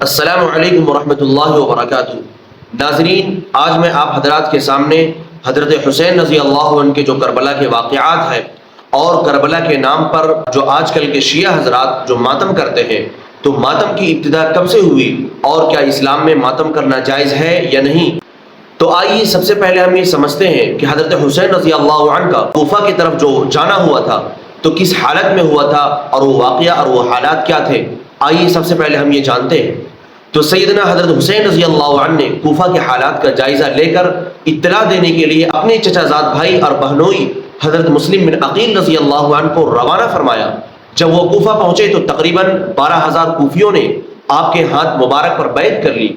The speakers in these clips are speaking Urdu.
السلام علیکم ورحمۃ اللہ وبرکاتہ۔ ناظرین، آج میں آپ حضرات کے سامنے حضرت حسین رضی اللہ عنہ کے جو کربلا کے واقعات ہیں اور کربلا کے نام پر جو آج کل کے شیعہ حضرات جو ماتم کرتے ہیں، تو ماتم کی ابتدا کب سے ہوئی اور کیا اسلام میں ماتم کرنا جائز ہے یا نہیں، تو آئیے سب سے پہلے ہم یہ سمجھتے ہیں کہ حضرت حسین رضی اللہ عنہ کا کوفہ کی طرف جو جانا ہوا تھا تو کس حالت میں ہوا تھا اور وہ واقعہ اور وہ حالات کیا تھے۔ آئیے سب سے پہلے ہم یہ جانتے ہیں۔ تو سیدنا حضرت حسین رضی اللہ عنہ نے کوفہ کے حالات کا جائزہ لے کر اطلاع دینے کے لیے اپنے چچا زاد بھائی اور بہنوئی حضرت مسلم بن عقیل رضی اللہ عنہ کو روانہ فرمایا۔ جب وہ کوفہ پہنچے تو تقریباً 12,000 کوفیوں نے آپ کے ہاتھ مبارک پر بیعت کر لی۔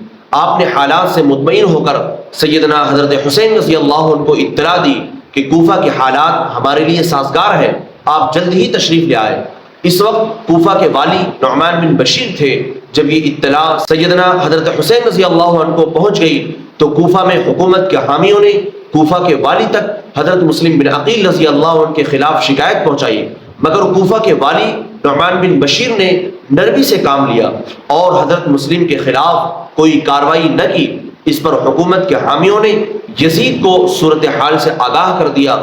آپ نے حالات سے مطمئن ہو کر سیدنا حضرت حسین رضی اللہ عنہ کو اطلاع دی کہ کوفہ کے حالات ہمارے لیے سازگار ہیں، آپ جلد ہی تشریف لے آئے۔ اس وقت کوفہ کے والی نعمان بن بشیر تھے۔ جب یہ اطلاع سیدنا حضرت حسین رضی اللہ عنہ کو پہنچ گئی تو کوفہ میں حکومت کے حامیوں نے کوفہ کے والی تک حضرت مسلم بن عقیل رضی اللہ عنہ کے خلاف شکایت پہنچائی، مگر کوفہ کے والی نعمان بن بشیر نے نرمی سے کام لیا اور حضرت مسلم کے خلاف کوئی کارروائی نہ کی۔ اس پر حکومت کے حامیوں نے یزید کو صورتحال سے آگاہ کر دیا۔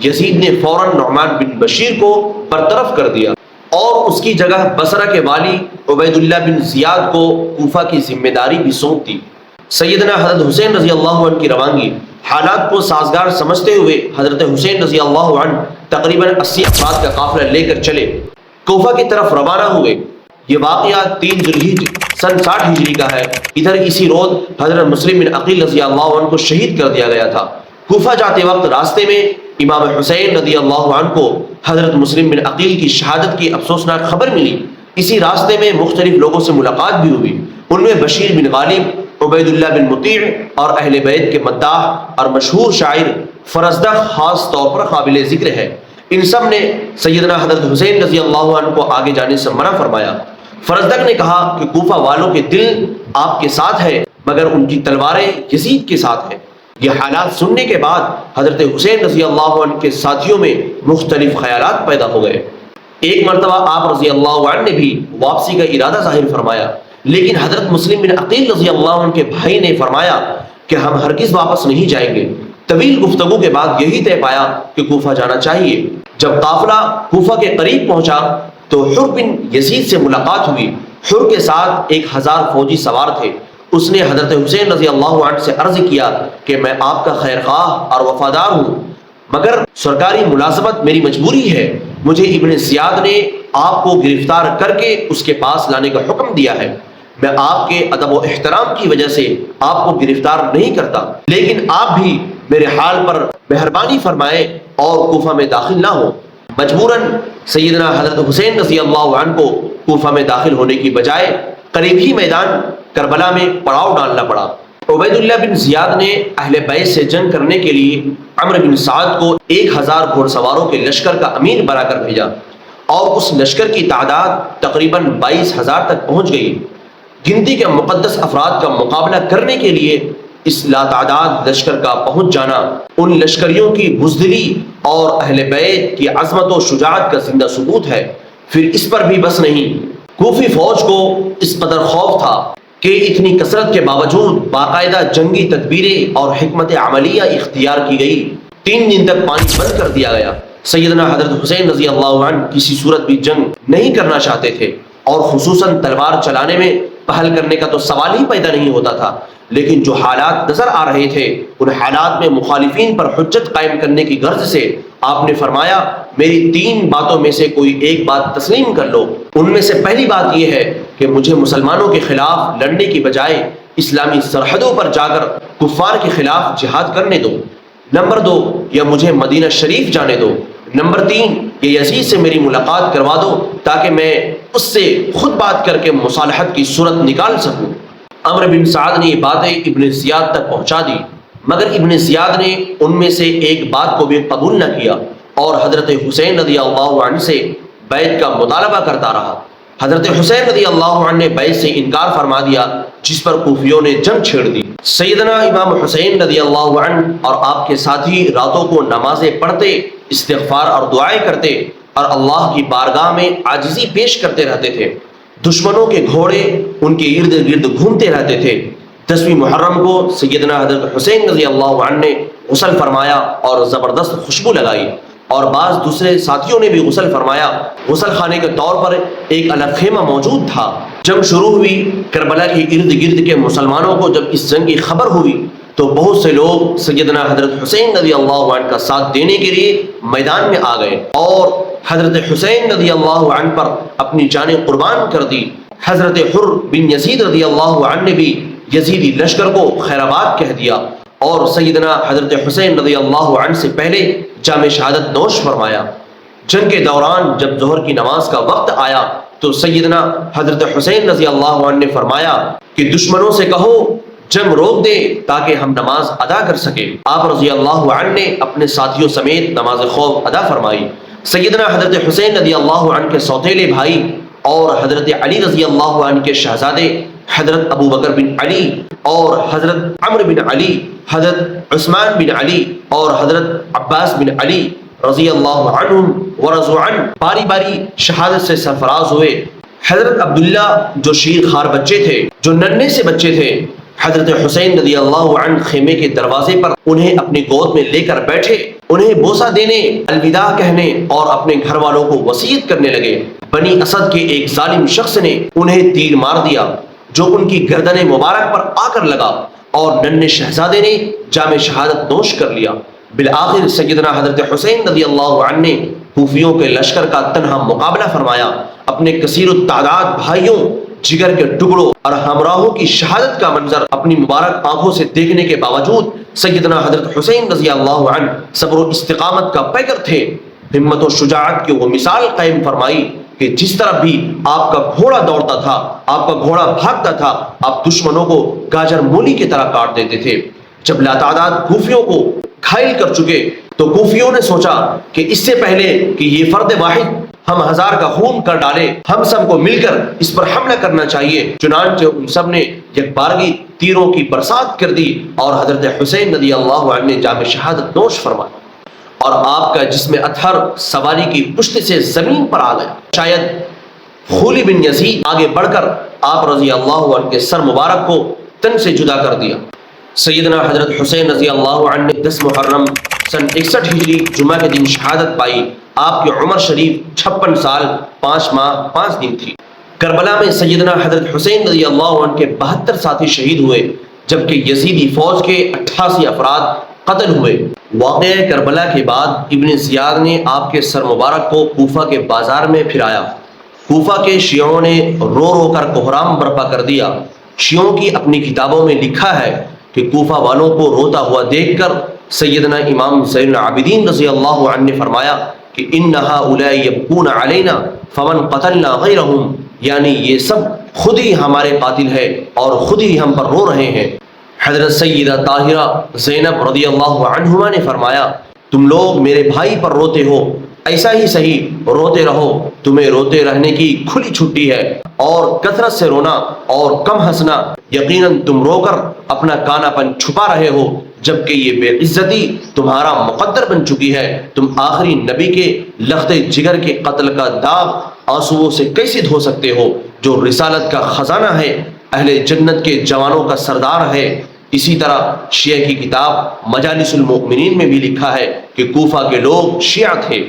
یزید نے فوراً نعمان بن بشیر کو برطرف کر دیا اور اس کی جگہ بصرہ کے والی عبید اللہ بن زیاد کو کوفہ کی ذمہ داری بھی سونپ دی۔ سیدنا حضرت حسین رضی اللہ عنہ کی روانگی حالات کو سازگار سمجھتے ہوئے حضرت حسین رضی اللہ عنہ تقریباً 80 افراد کا قافلہ لے کر چلے، کوفہ کی طرف روانہ ہوئے۔ یہ واقعہ 3 ذوالحجہ سن 60 ہجری کا ہے۔ ادھر اسی روز حضرت مسلم بن عقیل رضی اللہ عنہ کو شہید کر دیا گیا تھا۔ کوفہ جاتے وقت راستے میں امام حسین رضی اللہ عنہ کو حضرت مسلم بن عقیل کی شہادت کی افسوسناک خبر ملی۔ اسی راستے میں مختلف لوگوں سے ملاقات بھی ہوئی، ان میں بشیر بن غالب، عبید اللہ بن مطیع اور اہل بیت کے مداح اور مشہور شاعر فرزدق خاص طور پر قابل ذکر ہے۔ ان سب نے سیدنا حضرت حسین رضی اللہ عنہ کو آگے جانے سے منع فرمایا۔ فرزدق نے کہا کہ کوفہ والوں کے دل آپ کے ساتھ ہے مگر ان کی تلواریں یزید کے ساتھ ہیں۔ یہ حالات سننے کے بعد حضرت حسین رضی اللہ عنہ کے ساتھیوں میں مختلف خیالات پیدا ہو گئے۔ ایک مرتبہ آپ رضی اللہ عنہ نے بھی واپسی کا ارادہ ظاہر فرمایا، لیکن حضرت مسلم بن عقیل رضی اللہ عنہ کے بھائی نے فرمایا کہ ہم ہرگز واپس نہیں جائیں گے۔ طویل گفتگو کے بعد یہی طے پایا کہ کوفہ جانا چاہیے۔ جب قافلہ کوفہ کے قریب پہنچا تو حر بن یزید سے ملاقات ہوئی۔ حر کے ساتھ 1000 فوجی سوار تھے۔ اس نے حضرت حسین رضی اللہ عنہ سے عرض کیا کہ میں آپ کا خیر خواہ اور وفادار ہوں، مگر سرکاری ملازمت میری مجبوری ہے۔ مجھے ابن زیاد نے آپ کو گرفتار کر کے اس کے پاس لانے کا حکم دیا ہے۔ میں آپ کے ادب و احترام کی وجہ سے آپ کو گرفتار نہیں کرتا، لیکن آپ بھی میرے حال پر مہربانی فرمائیں اور کوفہ میں داخل نہ ہو۔ مجبوراً سیدنا حضرت حسین رضی اللہ عنہ کو کوفہ میں داخل ہونے کی بجائے قریب ہی میدان کربلا میں پڑاؤ ڈالنا پڑا۔ عبید اللہ بن زیاد نے اہل بیت سے جنگ کرنے کے لیے عمرو بن سعد کو 1000 گھوڑ سواروں کے لشکر کا امیر بنا کر بھیجا اور اس لشکر کی تعداد تقریباً 22,000 تک پہنچ گئی۔ گنتی کے مقدس افراد کا مقابلہ کرنے کے لیے اس لاتعداد لشکر کا پہنچ جانا ان لشکریوں کی بزدلی اور اہل بیت کی عظمت و شجاعت کا زندہ ثبوت ہے۔ پھر اس پر بھی بس نہیں، کوفی فوج کو اس قدر خوف تھا کہ اتنی کثرت کے باوجود باقاعدہ جنگی تدبیریں اور حکمت عملیہ اختیار کی گئی۔ 3 دن تک پانی بند کر دیا گیا۔ سیدنا حضرت حسین رضی اللہ عنہ کسی صورت بھی جنگ نہیں کرنا چاہتے تھے اور خصوصاً تلوار چلانے میں پہل کرنے کا تو سوال ہی پیدا نہیں ہوتا تھا، لیکن جو حالات نظر آ رہے تھے ان حالات میں مخالفین پر حجت قائم کرنے کی غرض سے آپ نے فرمایا میری 3 باتوں میں سے کوئی ایک بات تسلیم کر لو۔ ان میں سے پہلی بات یہ ہے کہ مجھے مسلمانوں کے خلاف لڑنے کی بجائے اسلامی سرحدوں پر جا کر کفار کے خلاف جہاد کرنے دو۔ نمبر 2، یا مجھے مدینہ شریف جانے دو۔ نمبر 3، یہ یزید سے میری ملاقات کروا دو تاکہ میں اس سے خود بات کر کے مصالحت کی صورت نکال سکوں۔ عمرو بن سعد نے یہ باتیں ابن زیاد تک پہنچا دی، مگر ابن زیاد نے ان میں سے ایک بات کو بھی قبول نہ کیا اور حضرت حسین رضی اللہ عنہ سے بیعت کا مطالبہ کرتا رہا۔ حضرت حسین رضی اللہ عنہ نے بیعت سے انکار فرما دیا، جس پر کوفیوں نے جنگ چھیڑ دی۔ سیدنا امام حسین رضی اللہ عنہ اور آپ کے ساتھی راتوں کو نمازیں پڑھتے، استغفار اور دعائیں کرتے اور اللہ کی بارگاہ میں عاجزی پیش کرتے رہتے تھے۔ دشمنوں کے گھوڑے ان کے ارد گرد گھومتے رہتے تھے۔ 10ویں محرم کو سیدنا حضرت حسین رضی اللہ عنہ نے غسل فرمایا اور زبردست خوشبو لگائی، اور بعض دوسرے ساتھیوں نے بھی غسل فرمایا۔ غسل خانے کے طور پر ایک الگ خیمہ موجود تھا۔ جنگ شروع ہوئی، کربلا کے ارد گرد کے مسلمانوں کو جب اس جنگ کی خبر ہوئی تو بہت سے لوگ سیدنا حضرت حسین رضی اللہ عنہ کا ساتھ دینے کے لیے میدان میں آ گئے اور حضرت حسین رضی اللہ عنہ پر اپنی جانیں قربان کر دی۔ حضرت حر بن یزید رضی اللہ عنہ نے بھی یزیدی لشکر کو خیر آباد کہہ دیا اور سیدنا حضرت حسین رضی اللہ عنہ سے پہلے جام شہادت نوش فرمایا۔ جنگ کے دوران جب ظہر کی نماز کا وقت آیا تو سیدنا حضرت حسین رضی اللہ عنہ نے فرمایا کہ دشمنوں سے کہو جنگ روک دے تاکہ ہم نماز ادا کر سکیں۔ آپ رضی اللہ عنہ نے اپنے ساتھیوں سمیت نماز خوف ادا فرمائی۔ سیدنا حضرت حسین رضی اللہ عنہ کے سوتیلے بھائی اور حضرت علی رضی اللہ عنہ کے شہزادے حضرت ابو بکر بن علی اور حضرت عمرو بن علی، حضرت عثمان بن علی اور حضرت عباس بن علی رضی اللہ عنہم ورضوا عنہ باری باری شہادت سے سرفراز ہوئے۔ حضرت عبداللہ جو شیر خوار بچے تھے، جو ننھے سے بچے تھے، حضرت حسین رضی اللہ عنہ خیمے کے دروازے پر انہیں اپنی گود میں لے کر بیٹھے، انہیں بوسہ دینے، الوداع کہنے اور اپنے گھر والوں کو وصیت کرنے لگے۔ بنی اسد کے ایک ظالم شخص نے انہیں تیر مار دیا جو ان کی گردن مبارک پر آ کر لگا اور ننھے شہزادے نے جام شہادت نوش کر لیا۔ بالآخر سیدنا حضرت حسین رضی اللہ عنہ نے کوفیوں کے لشکر کا تنہا مقابلہ فرمایا۔ اپنے کثیر التعداد بھائیوں، جگر کے ٹکڑوں اور ہمراہوں کی شہادت کا منظر اپنی مبارک آنکھوں سے دیکھنے کے باوجود سیدنا حضرت حسین رضی اللہ عنہ صبر و استقامت کا پیکر تھے۔ ہمت و شجاعت کی وہ مثال قائم فرمائی کہ جس طرح بھی آپ کا گھوڑا دوڑتا تھا، آپ کا گھوڑا بھاگتا تھا، آپ دشمنوں کو گاجر مولی کی طرح کاٹ دیتے تھے۔ جب لاتعداد کوفیوں کو گھائل کر چکے تو کوفیوں نے سوچا کہ اس سے پہلے کہ یہ فرد واحد ہم 1000 کا خون کر ڈالے، ہم سب کو مل کر اس پر حملہ کرنا چاہیے۔ چنانچہ ان سب نے یکبارگی تیروں کی برسات کر دی اور حضرت حسین رضی اللہ عنہ نے جام شہادت نوش فرمایا اور آپ کا جسم اطہر سواری کی پشت سے زمین پر آ گیا۔ شاید خولی بن یزید آگے بڑھ کر آپ رضی اللہ عنہ کے سر مبارک کو تن سے جدا کر دیا۔ سیدنا حضرت حسین رضی اللہ عنہ نے 10 محرم سن 61 ہجری جمعہ کے دن شہادت پائی۔ آپ کی عمر شریف 56 سال 5 ماہ 5 دن تھی۔ کربلا میں سیدنا حضرت حسین رضی اللہ عنہ کے 72 ساتھی شہید ہوئے، جبکہ یزیدی فوج کے 88 افراد قتل ہوئے۔ واقعہ کربلا کے بعد ابن زیاد نے آپ کے سر مبارک کو کوفہ کے بازار میں پھرایا۔ کوفہ کے شیعوں نے رو رو کر کوہرام برپا کر دیا۔ شیعوں کی اپنی کتابوں میں لکھا ہے کہ کوفہ والوں کو روتا ہوا دیکھ کر سیدنا امام زین العابدین رضی اللہ عنہ نے فرمایا کہ ان هؤلاء یبکون علینا فمن قتلنا غیرہم، یعنی یہ سب خود ہی ہمارے قاتل ہے اور خود ہی ہم پر رو رہے ہیں۔ حضرت سیدہ طاہرہ زینب رضی اللہ عنہما نے فرمایا تم لوگ میرے بھائی پر روتے ہو، ایسا ہی صحیح روتے رہو، تمہیں روتے رہنے کی کھلی چھٹی ہے، اور کثرت سے رونا اور کم ہنسنا، یقیناً تم رو کر اپنا کانا پن چھپا رہے ہو، جبکہ یہ بے عزتی تمہارا مقدر بن چکی ہے۔ تم آخری نبی کے لخت جگر کے قتل کا داغ آنسوؤں سے کیسے دھو سکتے ہو، جو رسالت کا خزانہ ہے، اہل جنت کے جوانوں کا سردار ہے۔ اسی طرح شیعہ کی کتاب مجالس المؤمنین میں بھی لکھا ہے کہ کوفہ کے لوگ شیعہ تھے۔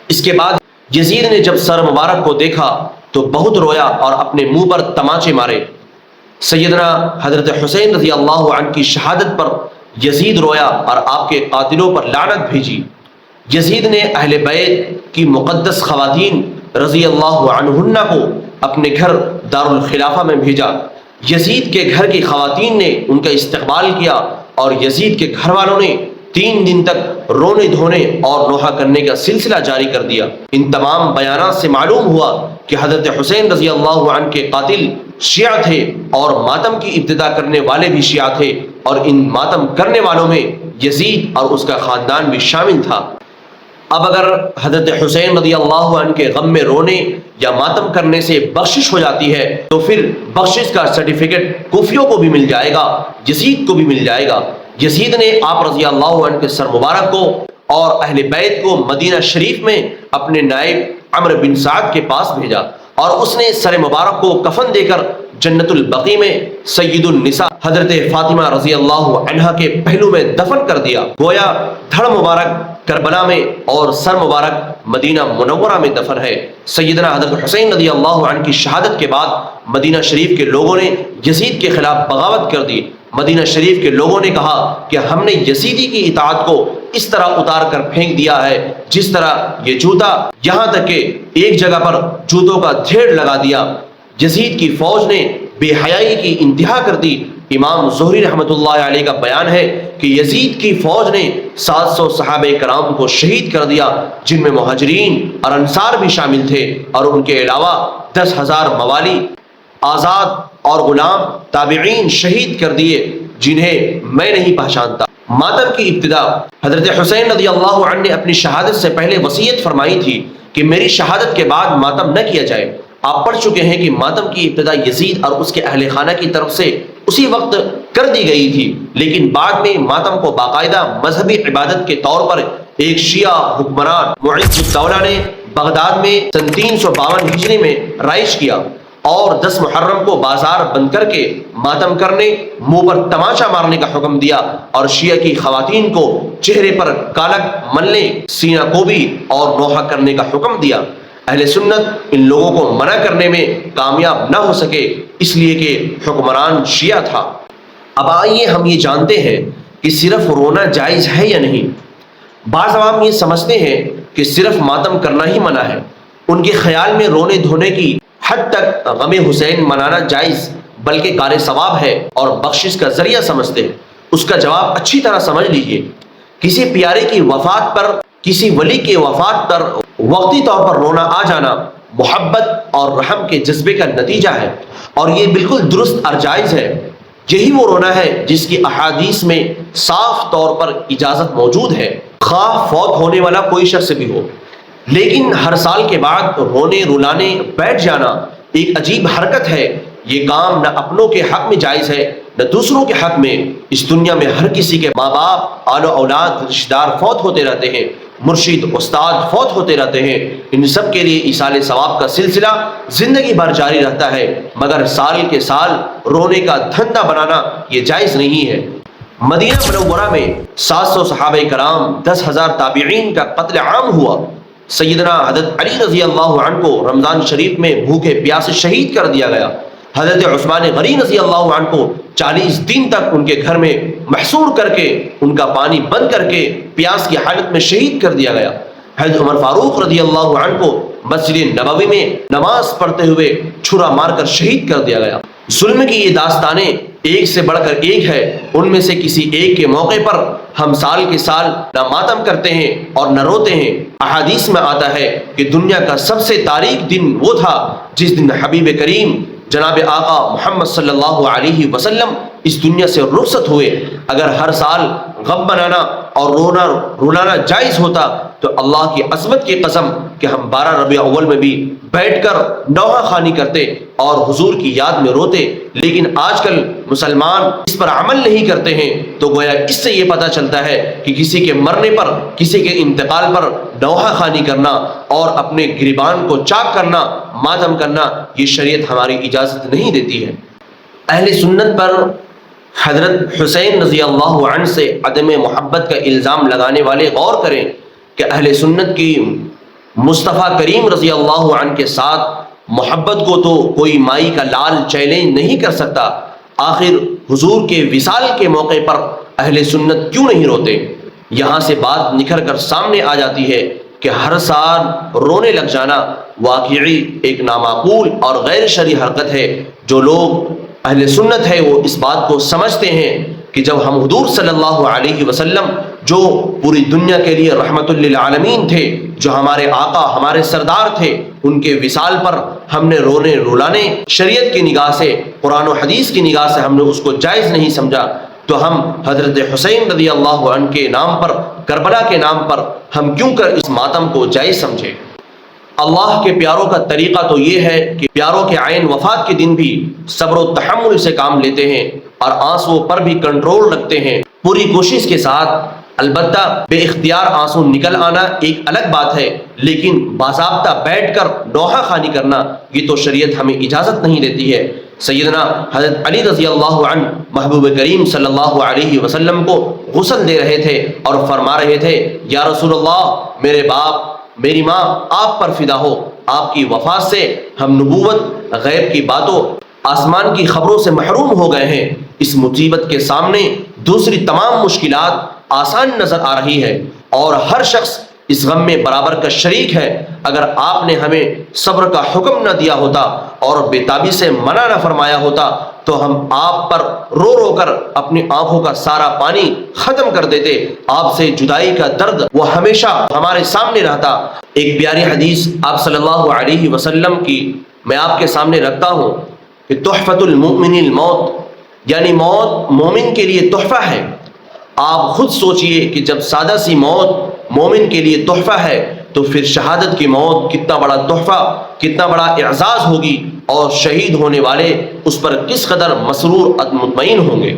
اس کے بعد یزید نے جب سر مبارک کو دیکھا تو بہت رویا اور اپنے منہ پر تماچے مارے۔ سیدنا حضرت حسین رضی اللہ عنہ کی شہادت پر یزید رویا اور آپ کے قاتلوں پر لعنت بھیجی۔ یزید نے اہل بیت کی مقدس خواتین رضی اللہ عنہن کو اپنے گھر دارالخلافہ میں بھیجا۔ یزید کے گھر کی خواتین نے ان کا استقبال کیا اور یزید کے گھر والوں نے 3 دن تک رونے دھونے اور نوحہ کرنے کا سلسلہ جاری کر دیا۔ ان تمام بیانات سے معلوم ہوا کہ حضرت حسین رضی اللہ عنہ کے قاتل شیعہ تھے اور ماتم کی ابتدا کرنے والے بھی شیعہ تھے، اور ان ماتم کرنے والوں میں یزید اور اس کا خاندان بھی شامل تھا۔ اب اگر حضرت حسین رضی اللہ عنہ کے غم میں رونے یا ماتم کرنے سے بخشش ہو جاتی ہے تو پھر بخشش کا سرٹیفکیٹ کوفیوں کو بھی مل جائے گا، یزید کو بھی مل جائے گا۔ یزید نے آپ رضی اللہ عنہ کے سر مبارک کو اور اہل بیت کو مدینہ شریف میں اپنے نائب عمرو بن سعد کے پاس بھیجا۔ اور اس نے سر مبارک کو کفن دے کر جنت البقیع میں سید النساء حضرت فاطمہ رضی اللہ عنہا کے پہلو میں دفن کر دیا۔ گویا دھڑ مبارک کربلا میں اور سر مبارک مدینہ منورہ میں دفن ہے۔ سیدنا حضرت حسین رضی اللہ عنہ کی شہادت کے بعد مدینہ شریف کے لوگوں نے یزید کے خلاف بغاوت کر دی۔ مدینہ شریف کے لوگوں نے کہا کہ ہم نے یزیدی کی اطاعت کو اس طرح اتار کر پھینک دیا ہے جس طرح یہ جوتا، یہاں تک کہ ایک جگہ پر جوتوں کا ڈھیر لگا دیا۔ یزید کی فوج نے بے حیائی کی انتہا کر دی۔ امام زہری رحمۃ اللہ علیہ کا بیان ہے کہ یزید کی فوج نے 700 صحابہ کرام کو شہید کر دیا، جن میں مہاجرین اور انصار بھی شامل تھے، اور ان کے علاوہ 10,000 موالی، آزاد اور غلام تابعین شہید کر دیے جنہیں میں نہیں پہچانتا۔ ماتم کی ابتدا حضرت حسین رضی اللہ عنہ نے اپنی شہادت سے پہلے وصیت فرمائی تھی کہ میری شہادت کے بعد ماتم نہ کیا جائے۔ آپ پڑھ چکے ہیں کہ ماتم کی ابتدا یزید اور اس کے اہل خانہ کی طرف سے اسی وقت کر دی گئی تھی، لیکن بعد میں ماتم کو باقاعدہ مذہبی عبادت کے طور پر ایک شیعہ حکمران معز الدولہ نے بغداد میں سن 352 ہجری میں رائج کیا، اور 10 محرم کو بازار بند کر کے ماتم کرنے، منہ پر تماشا مارنے کا حکم دیا، اور شیعہ کی خواتین کو چہرے پر کالک ملنے، سینہ کوبی اور نوحہ کرنے کا حکم دیا۔ اہل سنت ان لوگوں کو منع کرنے میں کامیاب نہ ہو سکے، اس لیے کہ حکمران شیعہ تھا۔ اب آئیے ہم یہ جانتے ہیں کہ صرف رونا جائز ہے یا نہیں۔ بعض عوام یہ سمجھتے ہیں کہ صرف ماتم کرنا ہی منع ہے، ان کے خیال میں رونے دھونے کی حد تک غم حسین منانا جائز بلکہ کار ثواب ہے اور بخشش کا ذریعہ سمجھتے ہیں۔ اس کا جواب اچھی طرح سمجھ لیجئے۔ کسی پیارے کی وفات پر، کسی ولی کے وفات پر وقتی طور پر رونا آ جانا محبت اور رحم کے جذبے کا نتیجہ ہے، اور یہ بالکل درست اور جائز ہے۔ یہی وہ رونا ہے جس کی احادیث میں صاف طور پر اجازت موجود ہے، خواہ فوت ہونے والا کوئی شخص بھی ہو۔ لیکن ہر سال کے بعد رونے رلانے بیٹھ جانا ایک عجیب حرکت ہے۔ یہ کام نہ اپنوں کے حق میں جائز ہے نہ دوسروں کے حق میں۔ اس دنیا میں ہر کسی کے ماں باپ، آل و اولاد، رشتہ دار فوت ہوتے رہتے ہیں، مرشد استاد فوت ہوتے رہتے ہیں۔ ان سب کے لیے ایصال ثواب کا سلسلہ زندگی بھر جاری رہتا ہے، مگر سال کے سال رونے کا دھندا بنانا یہ جائز نہیں ہے۔ مدینہ منورہ میں 700 صحابہ کرام، 10,000 تابعین کا قتل عام ہوا۔ سیدنا حضرت علی رضی اللہ عنہ کو رمضان شریف میں بھوکے پیاسے شہید کر دیا گیا۔ حضرت عثمان غنی رضی اللہ عنہ کو 40 دن تک ان کے گھر میں محصور کر کے، ان کا پانی بند کر کے پیاس کی حالت میں شہید کر دیا گیا۔ حضرت عمر فاروق رضی اللہ عنہ کو مسجد نبوی میں نماز پڑھتے ہوئے چھرا مار کر شہید کر دیا گیا۔ ظلم کی یہ داستانیں ایک سے بڑھ کر ایک ہے۔ ان میں سے کسی ایک کے موقع پر ہم سال کے سال نہ ماتم کرتے ہیں اور نہ روتے ہیں۔ احادیث میں آتا ہے کہ دنیا کا سب سے تاریک دن وہ تھا جس دن حبیب کریم جناب آقا محمد صلی اللہ علیہ وسلم اس دنیا سے رخصت ہوئے۔ اگر ہر سال غم منانا اور رونا رلانا جائز ہوتا تو اللہ کی عظمت کی قسم کہ ہم 12 ربیع اول میں بھی بیٹھ کر نوحہ خوانی کرتے اور حضور کی یاد میں روتے۔ لیکن آج کل مسلمان اس پر عمل نہیں کرتے ہیں، تو گویا اس سے یہ پتہ چلتا ہے کہ کسی کے مرنے پر، کسی کے انتقال پر نوحہ خوانی کرنا اور اپنے گریبان کو چاک کرنا، ماتم کرنا، یہ شریعت ہماری اجازت نہیں دیتی ہے۔ اہل سنت پر حضرت حسین رضی اللہ عنہ سے عدم محبت کا الزام لگانے والے غور کریں کہ اہل سنت کی مصطفیٰ کریم رضی اللہ عنہ کے ساتھ محبت کو تو کوئی مائی کا لال چیلنج نہیں کر سکتا۔ آخر حضور کے وصال کے موقع پر اہل سنت کیوں نہیں روتے؟ یہاں سے بات نکھر کر سامنے آ جاتی ہے کہ ہر سال رونے لگ جانا واقعی ایک نامعقول اور غیر شرعی حرکت ہے۔ جو لوگ اہل سنت ہے وہ اس بات کو سمجھتے ہیں کہ جب ہم حضور صلی اللہ علیہ وسلم جو پوری دنیا کے لیے رحمت للعالمین تھے، جو ہمارے آقا ہمارے سردار تھے، ان کے وصال پر ہم نے رونے رلانے شریعت کی نگاہ سے، قرآن و حدیث کی نگاہ سے ہم نے اس کو جائز نہیں سمجھا، تو ہم حضرت حسین رضی اللہ عنہ کے نام پر، کربلا کے نام پر ہم کیوں کر اس ماتم کو جائز سمجھے؟ اللہ کے پیاروں کا طریقہ تو یہ ہے کہ پیاروں کے عین وفات کے دن بھی صبر و تحمل سے کام لیتے ہیں اور آنسوؤں پر بھی کنٹرول رکھتے ہیں، پوری کوشش کے ساتھ البتہ بے اختیار آنسو نکل آنا ایک الگ بات ہے، لیکن باضابطہ بیٹھ کر نوحہ خوانی کرنا یہ تو شریعت ہمیں اجازت نہیں دیتی ہے۔ سیدنا حضرت علی رضی اللہ عنہ محبوب کریم صلی اللہ علیہ وسلم کو غسل دے رہے تھے اور فرما رہے تھے، یا رسول اللہ، میرے باپ میری ماں آپ پر فدا ہو، آپ کی وفات سے ہم نبوت، غیب کی باتوں، آسمان کی خبروں سے محروم ہو گئے ہیں۔ اس مصیبت کے سامنے دوسری تمام مشکلات آسان نظر آ رہی ہے اور ہر شخص اس غم میں برابر کا شریک ہے۔ اگر آپ نے ہمیں صبر کا حکم نہ دیا ہوتا اور بے تابی سے منع نہ فرمایا ہوتا تو ہم آپ پر رو رو کر اپنی آنکھوں کا سارا پانی ختم کر دیتے۔ آپ سے جدائی کا درد وہ ہمیشہ ہمارے سامنے رہتا۔ ایک پیاری حدیث آپ صلی اللہ علیہ وسلم کی میں آپ کے سامنے رکھتا ہوں کہ تحفۃ المؤمن الموت، یعنی موت مومن کے لیے تحفہ ہے۔ آپ خود سوچئے کہ جب سادہ سی موت مومن کے لیے تحفہ ہے تو پھر شہادت کی موت کتنا بڑا تحفہ، کتنا بڑا اعزاز ہوگی، اور شہید ہونے والے اس پر کس قدر مسرور مطمئن ہوں گے۔